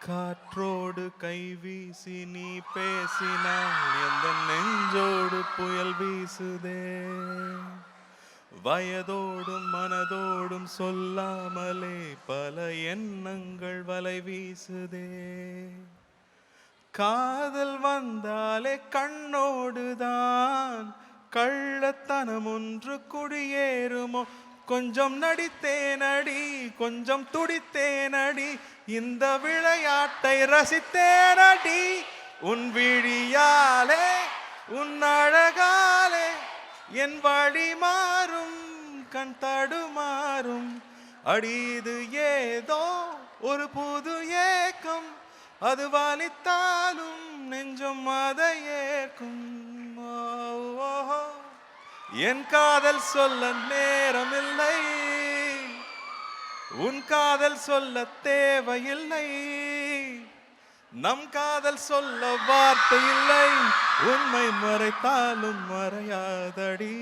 காற்றோடு கைவீசி நீ பேசினால் எந்த நெஞ்சோடு புயல் வீசுதே. வயதோடும் மனதோடும் சொல்லாமலே பல எண்ணங்கள் வலை வீசுதே. காதல் வந்தாலே கண்ணோடுதான் கள்ளத்தனம் ஒன்று குடியேறுமோ. கொஞ்சம் நடித்தேனடி, கொஞ்சம் துடித்தேனடி, இந்த விளையாட்டை ரசித்தேனடி. உன் விழியாலே உன் அழகாலே என் வழி மாறும், கண் தடுமாறும். அடிது ஏதோ ஒரு புது ஏக்கம், அது வலித்தாலும் நெஞ்சம் அதை ஏற்கும். என் காதல் சொல்ல நேரமில்லை, உன் காதல் சொல்ல தேவையில்லை. நம் காதல் சொல்ல வார்த்தை இல்லை, உண்மை மறைத்தாலும் மறையாதடி.